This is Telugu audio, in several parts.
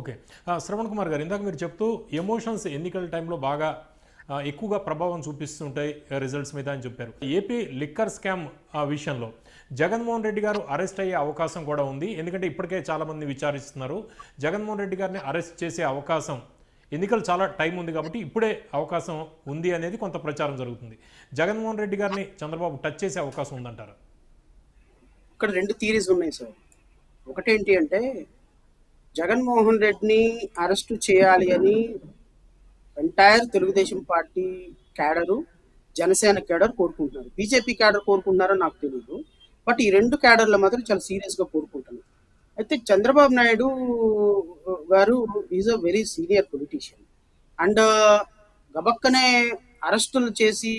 ఓకే. శ్రవణ్ కుమార్ గారు, ఇందాక మీరు చెప్తూ ఎమోషన్స్ ఎన్నికల టైంలో బాగా ఎక్కువగా ప్రభావం చూపిస్తుంటాయి రిజల్ట్స్ మీద అని చెప్పారు. ఏపీ లిక్కర్ స్కామ్ విషయంలో జగన్మోహన్ రెడ్డి గారు అరెస్ట్ అయ్యే అవకాశం కూడా ఉంది. ఎందుకంటే ఇప్పటికే చాలామంది విచారిస్తున్నారు. జగన్మోహన్ రెడ్డి గారిని అరెస్ట్ చేసే అవకాశం, ఎన్నికలు చాలా టైం ఉంది కాబట్టి ఇప్పుడే అవకాశం ఉంది అనేది కొంత ప్రచారం జరుగుతుంది. జగన్మోహన్ రెడ్డి గారిని చంద్రబాబు టచ్ చేసే అవకాశం ఉందంటారు. ఇక్కడ 2 థియరీస్ ఉన్నాయి సార్. ఒకటేంటి అంటే జగన్మోహన్ రెడ్డిని అరెస్టు చేయాలి అని entire Telugu Desam party cadre, Janasena cadre కోరుకుంటున్నారు. బీజేపీ క్యాడర్ కోరుకుంటున్నారో నాకు తెలియదు. బట్ ఈ 2 క్యాడర్లు మాత్రం చాలా సీరియస్గా కోరుకుంటున్నారు. అయితే Chandrababu Naidu garu is a very senior politician and గబక్కనే అరెస్టులు చేసి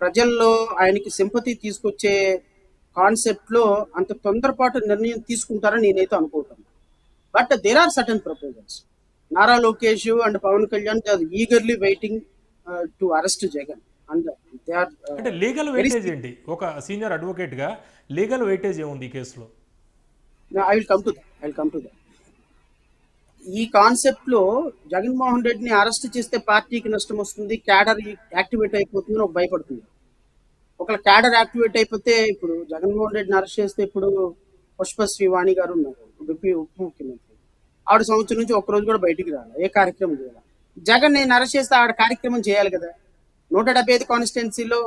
ప్రజల్లో ఆయనకి సింపతి తీసుకొచ్చే కాన్సెప్ట్లో అంత తొందరపాటు నిర్ణయం తీసుకుంటారని నేనైతే అనుకుంటాను. But there are certain proposals. Nara Lokesh and Pawan Kalyan they are eagerly waiting to arrest Jagan and they are అంటే లీగల్ వెయిటేజ్ ఏంటి? ఒక సీనియర్ అడ్వకేట్గా లీగల్ వెయిటేజ్ ఏముంది ఈ కేసులో? I will come to that. ఈ కాన్సెప్ట్ లో జగన్మోహన్ రెడ్డిని అరెస్ట్ చేస్తే పార్టీకి నష్టం వస్తుంది, క్యాడర్ యాక్టివేట్ అయిపోతుంది అని భయపడుతుంది. ఒకవేళ క్యాడర్ యాక్టివేట్ అయిపోతే ఇప్పుడు జగన్మోహన్ రెడ్డిని అరెస్ట్ చేస్తే ఇప్పుడు పుష్పశ్రీ వాణి గారు ఉన్నారు, ఉప ముఖ్యమంత్రి. ఆవిడ సంవత్సరం నుంచి ఒక్కరోజు కూడా బయటికి రాలి, ఏ కార్యక్రమం చేయాలి. జగన్ నేను అరెస్ట్ చేస్తే ఆవిడ కార్యక్రమం చేయాలి కదా, 175 కాన్స్టిట్యున్సీలో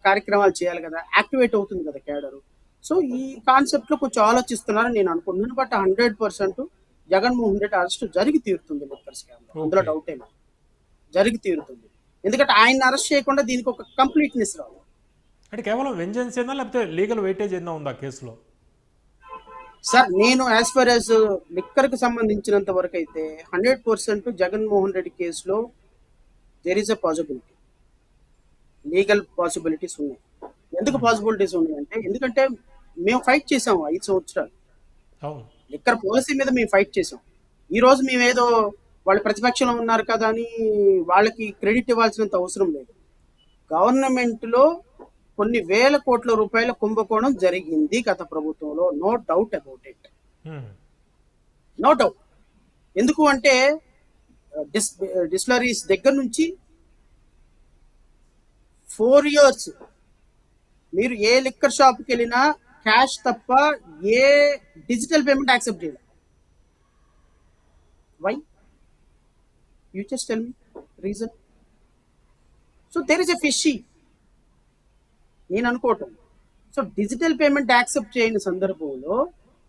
కార్యక్రమాలు చేయాలి కదా, యాక్టివేట్ అవుతుంది కదా క్యాడర్. సో ఈ కాన్సెప్ట్ లో కొంచెం ఆలోచిస్తున్నారని నేను అనుకుంటున్నాను. బట్ 100% జగన్మోహన్ రెడ్డి అరెస్ట్ జరిగి తీరుతుంది లిక్కర్ స్కామ్, అందులో డౌట్ ఏమో జరిగి తీరుతుంది. ఎందుకంటే ఆయన అరెస్ట్ చేయకుండా దీనికి ఒక కంప్లీట్నెస్ రాదు. అంటే కేవలం వెంజెన్స్ ఏనా లేకపోతే లీగల్ వెయిటేజ్ ఏనా ఉందా కేసులో? సార్ నేను యాజ్ ఫర్ యాజ్ లిక్కర్ కి సంబంధించినంత వరకు అయితే 100% జగన్మోహన్ రెడ్డి కేసులో there is a possibility, legal possibilities ఉన్నాయి. ఎందుకు పాసిబిలిటీస్ ఉన్నాయి అంటే ఎందుకంటే మేము ఫైట్ చేసాము 5 సంవత్సరాలు. లిక్కర్ పాలసీ మీద మేము ఫైట్ చేసాం. ఈ రోజు మేము ఏదో వాళ్ళు ప్రతిపక్షంలో ఉన్నారు కదా అని వాళ్ళకి క్రెడిట్ ఇవ్వాల్సినంత అవసరం లేదు. గవర్నమెంట్ లో కొన్ని వేల కోట్ల రూపాయల కుంభకోణం జరిగింది గత ప్రభుత్వంలో, no doubt about it, no doubt. ఎందుకు అంటే డిస్టిలరీస్ దగ్గర నుంచి 4 years మీరు ఏ లిక్కర్ షాప్కి వెళ్ళినా క్యాష్ తప్ప ఏ డిజిటల్ పేమెంట్ యాక్సెప్ట్ చేయాలి. Why? You just tell me reason. So there is a fishy నేను అనుకోవటం. సో డిజిటల్ పేమెంట్ యాక్సెప్ట్ చేయని సందర్భంలో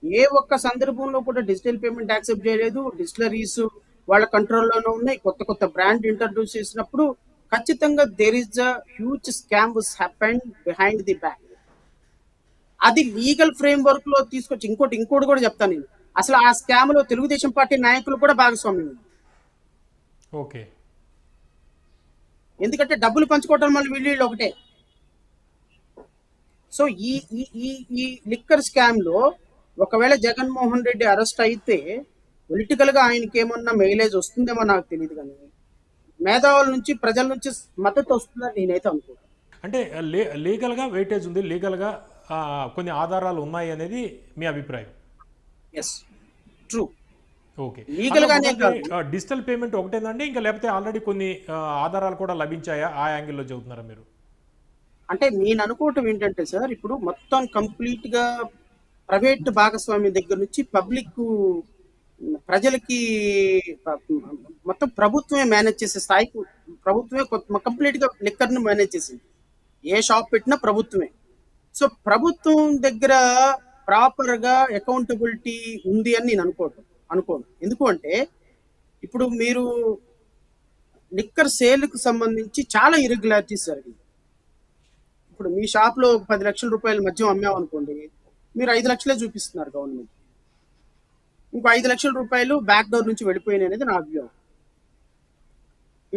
ఏ ఒక్క సందర్భంలో కూడా డిజిటల్ పేమెంట్ యాక్సెప్ట్ చేయలేదు. డిస్టిలరీస్ వాళ్ళ కంట్రోల్లోనే ఉన్నాయి. కొత్త కొత్త బ్రాండ్ ఇంట్రడ్యూస్ చేసినప్పుడు ఖచ్చితంగా there is a huge scam was happened behind the back. అది లీగల్ ఫ్రేమ్ వర్క్ లో తీసుకొచ్చి ఇంకోటి కూడా చెప్తాను నేను. అసలు ఆ స్కామ్ లో తెలుగుదేశం పార్టీ నాయకులు కూడా భాగస్వామ్యం. ఓకే. ఎందుకంటే డబ్బులు పంచుకోవటం మళ్ళీ వీళ్ళు ఒకటే. సో ఈ ఈ ఈ లిక్కర్ స్కామ్ లో ఒకవేళ జగన్మోహన్ రెడ్డి అరెస్ట్ అయితే పొలిటికల్ గా ఆయనకి ఏమన్నా మైలేజ్ వస్తుందేమో నాకు తెలియదు, కానీ మేధావుల నుంచి ప్రజల నుంచి మద్దతు వస్తుందని నేనైతే అనుకుంటాను. అంటే లీగల్గా వెయిటేజ్ ఉంది, లీగల్గా కొన్ని ఆధారాలు ఉన్నాయి అనేది మీ అభిప్రాయం? Yes, true. ఓకే. లీగల్ గానే డిజిటల్ పేమెంట్ ఒకటేనండి, ఇంకా లేకపోతే ఆల్రెడీ కొన్ని ఆధారాలు కూడా లభించాయా? ఆ యాంగిల్లో చెబుతున్నారా మీరు? అంటే నేను అనుకోవటం ఏంటంటే సార్, ఇప్పుడు మొత్తం కంప్లీట్ గా ప్రైవేట్ భాగస్వామ్యం దగ్గర నుంచి పబ్లిక్ ప్రజలకి మొత్తం ప్రభుత్వమే మేనేజ్ చేసే స్థాయికి ప్రభుత్వమే కంప్లీట్ గా లిక్కర్ ను మేనేజ్ చేసింది. ఏ షాప్ పెట్టినా ప్రభుత్వమే. సో ప్రభుత్వం దగ్గర ప్రాపర్ గా అకౌంటబిలిటీ ఉంది అని నేను అనుకోను. ఎందుకు అంటే ఇప్పుడు మీరు లిక్కర్ సేల్ కు సంబంధించి చాలా ఇరెగ్యులారిటీస్ జరిగింది. ఇప్పుడు మీ షాప్ లో 10 లక్షల రూపాయల మద్యం అమ్మామనుకోండి, మీరు 5 లక్షలే చూపిస్తున్నారు గవర్నమెంట్. ఇంకో 5 లక్షల రూపాయలు బ్యాక్ డోర్ నుంచి వెళ్ళిపోయినాయి అనేది నా అభిప్రాయం.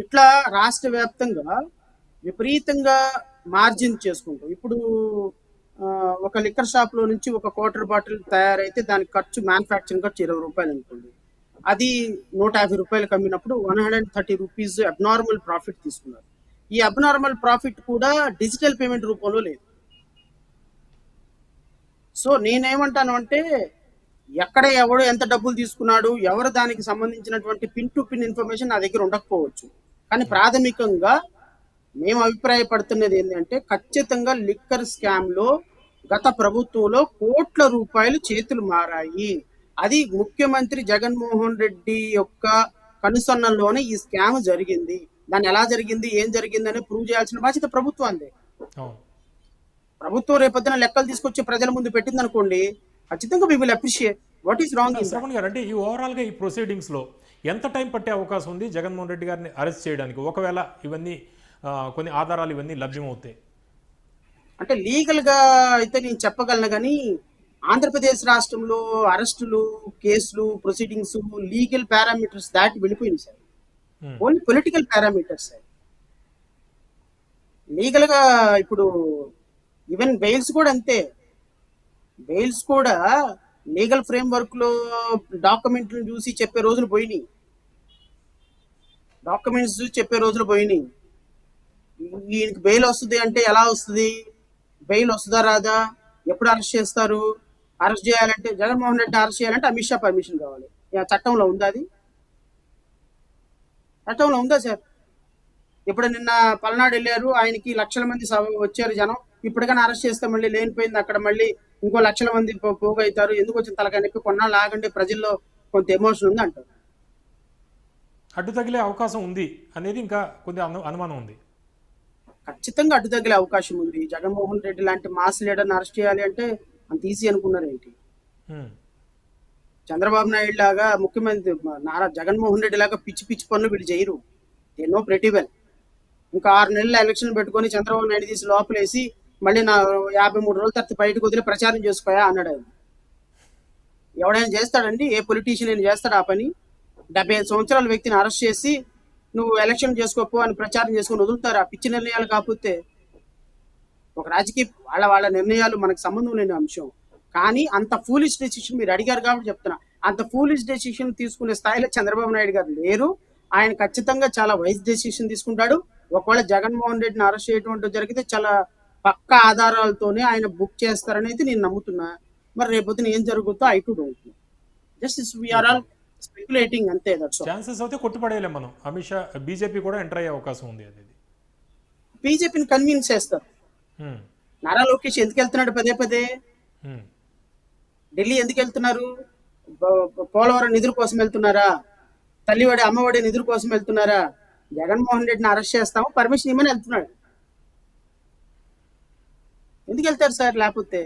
ఇట్లా రాష్ట్ర వ్యాప్తంగా విపరీతంగా మార్జిన్ చేసుకుంటాం. ఇప్పుడు ఒక లిక్కర్ షాప్ లో నుంచి ఒక క్వార్టర్ బాటిల్ తయారైతే దానికి ఖర్చు, మ్యానుఫ్యాక్చరింగ్ ఖర్చు 20 రూపాయలు అనుకోండి. అది 150 రూపాయలకు అమ్మినప్పుడు 130 రూపీస్ అబ్నార్మల్ ప్రాఫిట్ తీసుకున్నారు. ఈ అబ్నార్మల్ ప్రాఫిట్ కూడా డిజిటల్ పేమెంట్ రూపంలో లేదు. సో నేనేమంటాను అంటే ఎక్కడ ఎవడు ఎంత డబ్బులు తీసుకున్నాడు, ఎవరు దానికి సంబంధించినటువంటి పిన్ టు పిన్ ఇన్ఫర్మేషన్ నా దగ్గర ఉండకపోవచ్చు. కానీ ప్రాథమికంగా మేము అభిప్రాయపడుతున్నది ఏంటంటే ఖచ్చితంగా లిక్కర్ స్కామ్ లో గత ప్రభుత్వంలో కోట్ల రూపాయలు చేతులు మారాయి. అది ముఖ్యమంత్రి జగన్మోహన్ రెడ్డి యొక్క కనుసన్నల్లోనే ఈ స్కామ్ జరిగింది. దాన్ని ఎలా జరిగింది, ఏం జరిగింది అని ప్రూవ్ చేయాల్సిన బాధ్యత ప్రభుత్వాన్ని. అవును. ప్రభుత్వం రేపొద్దున లెక్కలు తీసుకొచ్చి ప్రజల ముందు పెట్టింది అనుకోండి, ఖచ్చితంగా we will appreciate. What is wrong in Shravan గారు, అంటే ఈ ఓవరాల్గా ఈ ప్రొసీడింగ్స్లో ఎంత టైం పట్టే అవకాశం ఉంది జగన్మోహన్ రెడ్డి గారిని అరెస్ట్ చేయడానికి, ఒకవేళ ఇవన్నీ కొన్ని ఆధారాలు ఇవన్నీ లభ్యమవుతాయి? అంటే లీగల్ గా అయితే నేను చెప్పగలను, కానీ ఆంధ్రప్రదేశ్ రాష్ట్రంలో అరెస్టులు, కేసులు, ప్రొసీడింగ్స్ లీగల్ పారామీటర్స్ దాటి వెళ్ళిపోయింది sir. Only political parameters sir. Legal గా ఇప్పుడు ఈవెన్ బెయిల్స్ కూడా అంతే. బెయిల్స్ కూడా లీగల్ ఫ్రేమ్ వర్క్ లో డాక్యుమెంట్లను చూసి చెప్పే రోజులు పోయినాయి. డాక్యుమెంట్స్ చూసి చెప్పే రోజులు పోయినాయి. ఈయనకి బెయిల్ వస్తుంది అంటే ఎలా వస్తుంది, బెయిల్ వస్తుందా రాదా, ఎప్పుడు అరెస్ట్ చేస్తారు, అరెస్ట్ చేయాలంటే జగన్మోహన్ రెడ్డి అరెస్ట్ చేయాలంటే అమిత్ షా పర్మిషన్ కావాలి. చట్టంలో ఉందా అది? చట్టంలో ఉందా సార్? ఇప్పుడు నిన్న పల్నాడు వెళ్ళారు, ఆయనకి లక్షల మంది వచ్చారు జనం, ఇప్పటికైనా అరెస్ట్ చేస్తే మళ్ళీ లేనిపోయింది అక్కడ మళ్ళీ ఇంకో లక్షల మంది పోగవుతారు, ఎందుకు వచ్చిన తలకాయ నొప్పి, కొన్నాళ్ళు ఆగండి, ప్రజల్లో కొంత ఎమోషన్ ఉంది అంటారు. అడ్డు తగిలే అవకాశం ఉంది అనేది ఇంకా కొద్ది అనుమానం ఉంది. ఖచ్చితంగా అడ్డు తగిలే అవకాశం ఉంది. జగన్మోహన్ రెడ్డి లాంటి మాస్ లీడర్ని అరెస్ట్ చేయాలి అంటే అంత ఈజీ అనుకున్నారు ఏంటి? చంద్రబాబు నాయుడు లాగా ముఖ్యమంత్రి జగన్మోహన్ రెడ్డి లాగా పిచ్చి పిచ్చి పనులు వీళ్ళు చేయరు. They know pretty well. ఇంకా 6 నెలల ఎలక్షన్ పెట్టుకొని చంద్రబాబు నాయుడు తీసి లోపలేసి మళ్ళీ నా 53 రోజుల తర్వాత బయటకు వదిలి ప్రచారం చేసుకోయా అన్నాడు ఆయన. ఎవడైనా చేస్తాడండి? ఏ పొలిటీషియన్ అయినా చేస్తాడు ఆ పని? 75 సంవత్సరాల వ్యక్తిని అరెస్ట్ చేసి నువ్వు ఎలక్షన్ చేసుకోపో అని ప్రచారం చేసుకుని వదులుతారు? ఆ పిచ్చి నిర్ణయాలు కాకపోతే. ఒక రాజకీయ వాళ్ళ నిర్ణయాలు మనకు సంబంధం లేని అంశం. కానీ అంత ఫూలిష్ డెసిషన్ మీరు అడిగారు కాబట్టి చెప్తున్నా, అంత ఫూలిష్ డెసిషన్ తీసుకునే స్థాయిలో చంద్రబాబు నాయుడు గారు లేరు. ఆయన ఖచ్చితంగా చాలా వైస్ డెసిషన్ తీసుకుంటాడు. ఒకవేళ జగన్మోహన్ రెడ్డిని అరెస్ట్ చేయడం జరిగితే చాలా పక్క ఆధారాలతోనే ఆయన బుక్ చేస్తారనేది నేను నమ్ముతున్నా. మరి రేపొద్దున ఏం జరుగుతుందో I too don't know. Just we are all speculating అంతే. ఛాన్సెస్ అయితే కొట్టుపడేయలేం మనం. అమిత్ షా, బీజేపీ కూడా ఎంటర్ అయ్యే అవకాశం ఉంది అనేది. బీజేపీని కన్విన్స్ చేస్తారు. నారా లోకేష్ ఎందుకు వెళ్తున్నాడు పదే పదే? ఢిల్లీ ఎందుకు వెళ్తున్నారు? పోలవరం నిధుల కోసం వెళ్తున్నారా? తల్లివాడి అమ్మఒడి నిధుల కోసం వెళ్తున్నారా? జగన్మోహన్ రెడ్డిని అరెస్ట్ చేస్తాము పర్మిషన్ ఇవ్వమని వెళ్తున్నాడు. ఎందుకు వెళ్తారు సార్? లేకపోతే